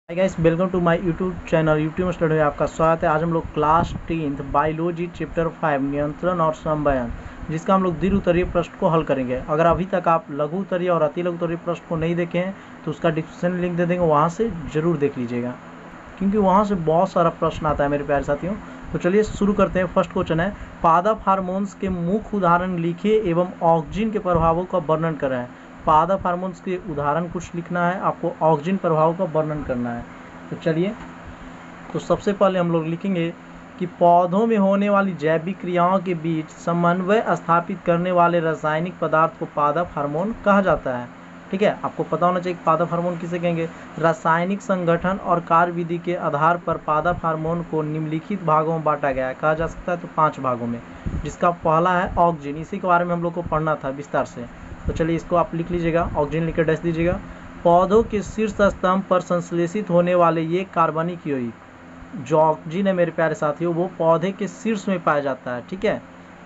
Hi guys, welcome to my YouTube channel. YouTube study में आपका स्वागत है। आज हम लोग क्लास 10th बायोलॉजी चैप्टर 5 नियंत्रण और समन्वयन, जिसका हम लोग दीर्घ उत्तरीय प्रश्न को हल करेंगे। अगर अभी तक आप लघु उत्तरीय और अति लघु उत्तरीय प्रश्न को नहीं देखे हैं तो उसका डिस्क्रिप्शन लिंक दे देंगे, वहाँ से ज़रूर देख लीजिएगा, क्योंकि वहाँ से बहुत सारा प्रश्न आता है मेरे प्यारे साथियों। तो चलिए शुरू करते हैं। फर्स्ट क्वेश्चन है, पादप हार्मोन्स के मुख्य उदाहरण लिखे एवं ऑक्सीजन के प्रभावों का वर्णन करें। पादप हार्मोन्स के उदाहरण कुछ लिखना है, आपको ऑक्सीजन प्रभाव का वर्णन करना है। तो चलिए, तो सबसे पहले हम लोग लिखेंगे कि पौधों में होने वाली जैविक क्रियाओं के बीच समन्वय स्थापित करने वाले रासायनिक पदार्थ को पादप हार्मोन कहा जाता है। ठीक है, आपको पता होना चाहिए पादप हार्मोन किसे कहेंगे। रासायनिक संगठन और कार्यविधि के आधार पर पादप हार्मोन को निम्नलिखित भागों में बांटा गया है, कहा जा सकता है तो 5 भागों में, जिसका पहला है ऑक्सीजन। इसी के बारे में हम लोग को पढ़ना था विस्तार से। तो चलिए इसको आप लिख लीजिएगा, ऑक्सीजन लिख कर डैश दीजिएगा। पौधों के शीर्ष स्तंभ पर संश्लेषित होने वाले ये कार्बनिक यौगिक, जो ऑक्सीजन है मेरे प्यारे साथियों, वो पौधे के शीर्ष में पाया जाता है। ठीक है,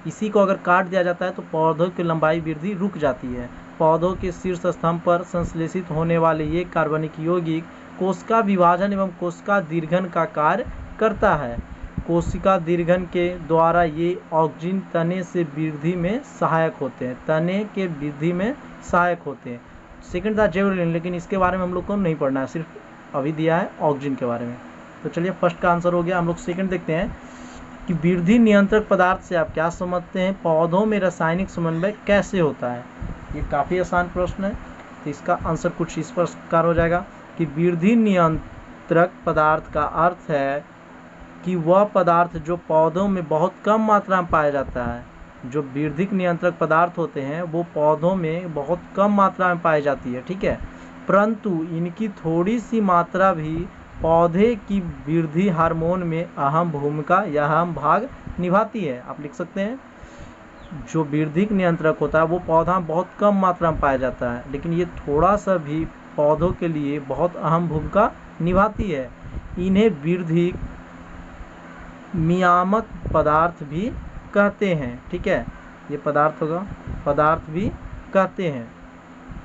इसी को अगर काट दिया जाता है तो पौधों की लंबाई वृद्धि रुक जाती है। पौधों के शीर्ष स्तंभ पर संश्लेषित होने वाले ये कार्बनिक यौगिक कोशिका विभाजन एवं कोशिका दीर्घन का कार्य करता है। कोशिका दीर्घन के द्वारा ये ऑक्सीजन तने से वृद्धि में सहायक होते हैं, तने के वृद्धि में सहायक होते हैं। सेकंड था जेवलिन, लेकिन इसके बारे में हम लोग को नहीं पढ़ना है, सिर्फ अभी दिया है ऑक्सीजन के बारे में। तो चलिए फर्स्ट का आंसर हो गया। हम लोग सेकंड देखते हैं कि वृद्धि नियंत्रक पदार्थ से आप क्या समझते हैं, पौधों में रासायनिक समन्वय कैसे होता है। ये काफ़ी आसान प्रश्न है, तो इसका आंसर कुछ इस प्रकार हो जाएगा कि वृद्धि नियंत्रक पदार्थ का अर्थ है कि वह पदार्थ जो पौधों में बहुत कम मात्रा में पाया जाता है। जो वृद्धिक नियंत्रक पदार्थ होते हैं वो पौधों में बहुत कम मात्रा में पाई जाती है। ठीक है, परंतु इनकी थोड़ी सी मात्रा भी पौधे की वृद्धि हार्मोन में अहम भूमिका या अहम भाग निभाती है। आप लिख सकते हैं, जो वृद्धिक नियंत्रक होता है वो पौधा बहुत कम मात्रा में पाया जाता है, लेकिन ये थोड़ा सा भी पौधों के लिए बहुत अहम भूमिका निभाती है। इन्हें वृद्धिक नियामक पदार्थ भी कहते हैं। ठीक है, ये पदार्थ होगा, पदार्थ भी कहते हैं।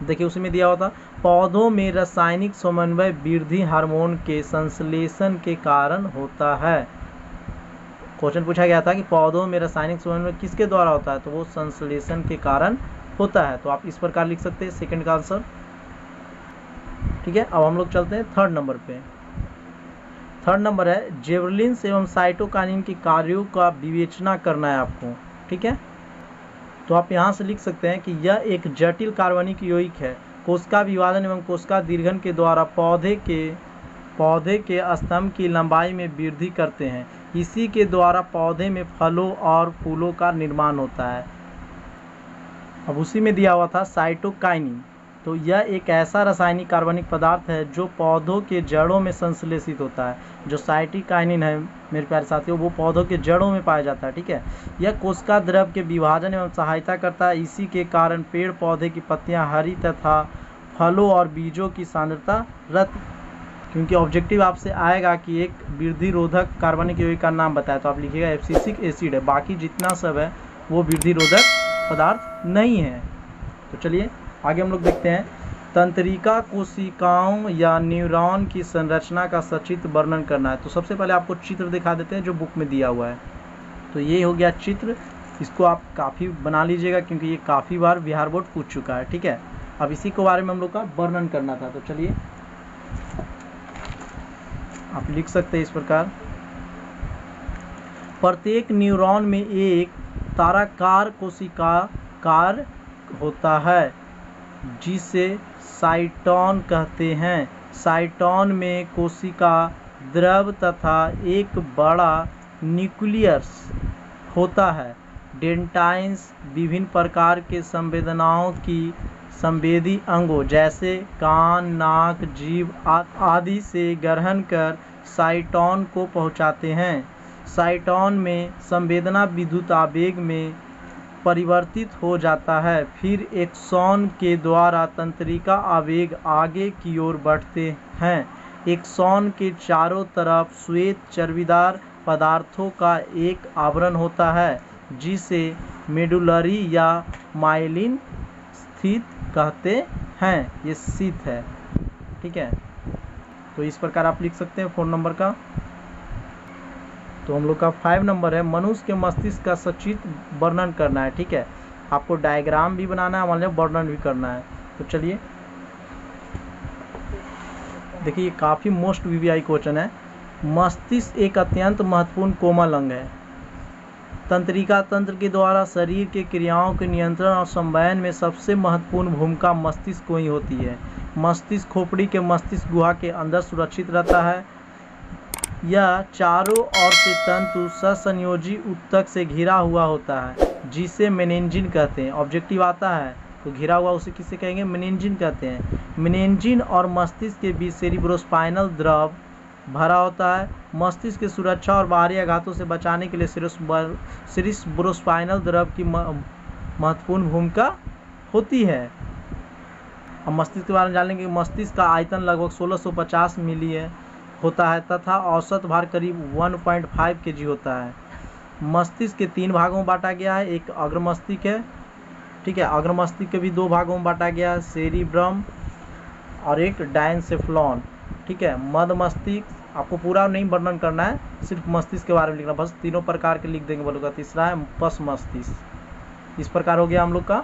देखिए उसमें दिया होता, पौधों में रासायनिक समन्वय वृद्धि हार्मोन के संश्लेषण के कारण होता है। क्वेश्चन पूछा गया था कि पौधों में रासायनिक समन्वय किसके द्वारा होता है, तो वो संश्लेषण के कारण होता है। तो आप इस प्रकार लिख सकते हैं सेकंड का आंसर। ठीक है, अब हम लोग चलते हैं थर्ड नंबर पे। थर्ड नंबर है, जेवलिन्स एवं साइटोकाइनिन के कार्यों का विवेचना करना है आपको। ठीक है, तो आप यहाँ से लिख सकते हैं कि यह एक जटिल कार्बनिक यौगिक है। कोशिका विभाजन एवं कोशिका दीर्घन के द्वारा पौधे के स्तंभ की लंबाई में वृद्धि करते हैं। इसी के द्वारा पौधे में फलों और फूलों का निर्माण होता है। अब उसी में दिया हुआ था साइटोकाइनिन, तो यह एक ऐसा रासायनिक कार्बनिक पदार्थ है जो पौधों के जड़ों में संश्लेषित होता है। जो साइटोकाइनिन है मेरे प्यारे साथियों, वो पौधों के जड़ों में पाया जाता है। ठीक है, यह कोशिका द्रव के विभाजन एवं सहायता करता है। इसी के कारण पेड़ पौधे की पत्तियां हरी तथा फलों और बीजों की सांद्रता रत, क्योंकि ऑब्जेक्टिव आपसे आएगा कि एक वृद्धि रोधक कार्बनिक यौगिक का नाम बताया, तो आप लिखिएगा एब्सिसिक एसिड है। बाकी जितना सब है वो वृद्धि रोधक पदार्थ नहीं है। तो चलिए आगे हम लोग देखते हैं, तंत्रिका कोशिकाओं या न्यूरॉन की संरचना का सचित्र वर्णन करना है। तो सबसे पहले आपको चित्र दिखा देते हैं जो बुक में दिया हुआ है। तो ये हो गया चित्र, इसको आप काफ़ी बना लीजिएगा क्योंकि ये काफ़ी बार बिहार बोर्ड पूछ चुका है। ठीक है, अब इसी के बारे में हम लोग का वर्णन करना था। तो चलिए आप लिख सकते हैं इस प्रकार, प्रत्येक न्यूरॉन में एक ताराकार कोशिकाकार होता है जिसे साइटोन कहते हैं। साइटोन में कोशिका द्रव तथा एक बड़ा न्यूक्लियस होता है। डेंटाइन्स विभिन्न प्रकार के संवेदनाओं की संवेदी अंगों जैसे कान, नाक, जीभ आदि से ग्रहण कर साइटोन को पहुंचाते हैं। साइटोन में संवेदना विद्युत आवेग में परिवर्तित हो जाता है। फिर एक्सॉन के द्वारा तंत्रिका आवेग आगे की ओर बढ़ते हैं। एक्सॉन के चारों तरफ श्वेत चर्बीदार पदार्थों का एक आवरण होता है जिसे मेडुलरी या माइलिन स्थित कहते हैं। ये शीत है। ठीक है, तो इस प्रकार आप लिख सकते हैं 4 नंबर का। तो हम लोग का 5 नंबर है, मनुष्य के मस्तिष्क का सचित्र वर्णन करना है। ठीक है, आपको डायग्राम भी बनाना है, मान लो वर्णन भी करना है। तो चलिए देखिए, ये काफ़ी मोस्ट वीवीआई क्वेश्चन है। मस्तिष्क एक अत्यंत महत्वपूर्ण कोमल अंग है। तंत्रिका तंत्र के द्वारा शरीर के क्रियाओं के नियंत्रण और संवहन में सबसे महत्वपूर्ण भूमिका मस्तिष्क को ही होती है। मस्तिष्क खोपड़ी के मस्तिष्क गुहा के अंदर सुरक्षित रहता है। यह चारों ओर से तंतु ससंयोजी ऊतक से घिरा हुआ होता है, जिसे मेनिंजिन कहते हैं। ऑब्जेक्टिव आता है तो घिरा हुआ उसे किसे कहेंगे? मेनिंजिन कहते हैं। मेनिंजिन और मस्तिष्क के बीच सेरिब्रोस्पाइनल द्रव भरा होता है। मस्तिष्क की सुरक्षा और बाहरी आघातों से बचाने के लिए सेरिब्रोस्पाइनल द्रव की महत्वपूर्ण भूमिका होती है। अब मस्तिष्क के बारे में जान लेंगे। मस्तिष्क का आयतन लगभग 1650 मिली होता है तथा औसत भार करीब 1.5 kg होता है। मस्तिष्क के 3 भागों में बांटा गया है। एक अग्र मस्तिष्क है, ठीक है, अग्र मस्तिष्क के भी 2 भागों में बांटा गया है, सेरिब्रम और एक डायनसेफ्लॉन। ठीक है, मध्य मस्तिष्क आपको पूरा नहीं वर्णन करना है, सिर्फ मस्तिष्क के बारे में लिखना, बस 3 प्रकार के लिख देंगे बोलूँगा। तीसरा है पश मस्तिष्क। इस प्रकार हो गया हम लोग का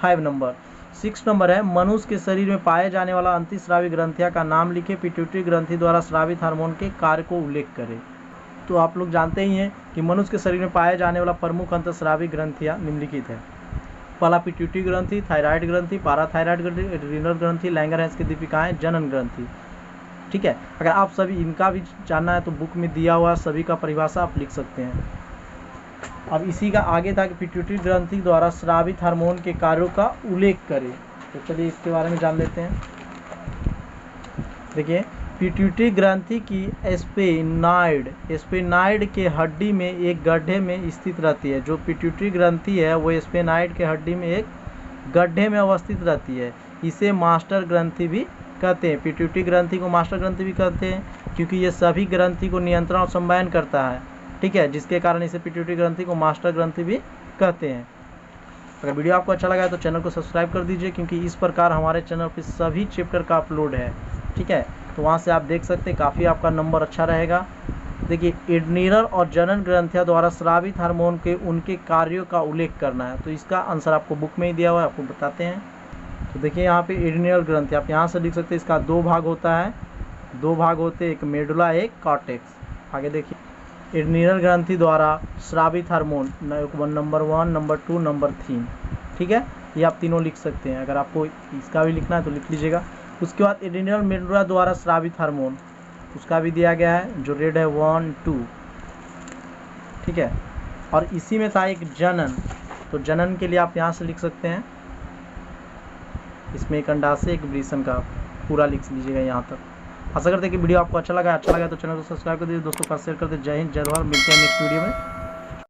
5 नंबर। 6 नंबर है, मनुष्य के शरीर में पाए जाने वाला अंतःस्रावी ग्रंथियां का नाम लिखे। पिट्यूटरी ग्रंथि द्वारा स्रावित हार्मोन के कार्य को उल्लेख करें। तो आप लोग जानते ही हैं कि मनुष्य के शरीर में पाए जाने वाला प्रमुख अंतःस्रावी ग्रंथियां निम्नलिखित है। पहला पिट्यूटरी ग्रंथि, थायराइड ग्रंथि, पाराथायराइड ग्रंथि, एड्रीनल ग्रंथि, लैंगरहैंस की दीपिकाएं, जनन ग्रंथि। ठीक है, अगर आप सभी इनका भी जानना है तो बुक में दिया हुआ सभी का परिभाषा आप लिख सकते हैं। अब इसी का आगे था कि पिट्यूटरी ग्रंथि द्वारा स्रावित हार्मोन के कार्यों का उल्लेख करें। तो चलिए इसके बारे में जान लेते हैं। देखिए, पिट्यूटरी ग्रंथि की स्पेनाइड के हड्डी में एक गड्ढे में स्थित रहती है। जो पिट्यूटरी ग्रंथि है वो स्पेनाइड के हड्डी में एक गड्ढे में अवस्थित रहती है। इसे मास्टर ग्रंथि भी कहते हैं। पिट्यूटरी ग्रंथि को मास्टर ग्रंथि भी कहते हैं क्योंकि ये सभी ग्रंथि को नियंत्रण और संवहन करता है। ठीक है, जिसके कारण इसे पिट्यूटरी ग्रंथि को मास्टर ग्रंथि भी कहते हैं। अगर वीडियो आपको अच्छा लगा है तो चैनल को सब्सक्राइब कर दीजिए, क्योंकि इस प्रकार हमारे चैनल पर सभी चैप्टर का अपलोड है। ठीक है, तो वहाँ से आप देख सकते हैं, काफ़ी आपका नंबर अच्छा रहेगा। देखिए, एड्रीनल और जनन ग्रंथियाँ द्वारा स्रावित हार्मोन के उनके कार्यों का उल्लेख करना है। तो इसका आंसर आपको बुक में ही दिया हुआ है, आपको बताते हैं। तो देखिए यहाँ पे एड्रीनल ग्रंथि आप यहाँ से लिख सकते हैं। इसका 2 भाग होता है, 2 भाग होते हैं, एक मेडुला एक कॉर्टेक्स। आगे देखिए, एड्रीनल ग्रंथि द्वारा स्रावित हार्मोन नंबर 1, नंबर 2, नंबर 3। ठीक है, ये आप तीनों लिख सकते हैं। अगर आपको इसका भी लिखना है तो लिख लीजिएगा। उसके बाद एड्रीनल मेडुला द्वारा स्रावित हार्मोन, उसका भी दिया गया है, जो रेड है 1, 2। ठीक है, और इसी में था एक जनन। तो जनन के लिए आप यहाँ से लिख सकते हैं, इसमें एक अंडाशय एक वृषण का पूरा लिख लीजिएगा यहाँ तक। आशा करते हैं कि वीडियो आपको अच्छा लगा तो चैनल को सब्सक्राइब कर दीजिए, दोस्तों का शेयर कर दीजिए। जय हिंद, जय भारत। मिलते हैं नेक्स्ट वीडियो में।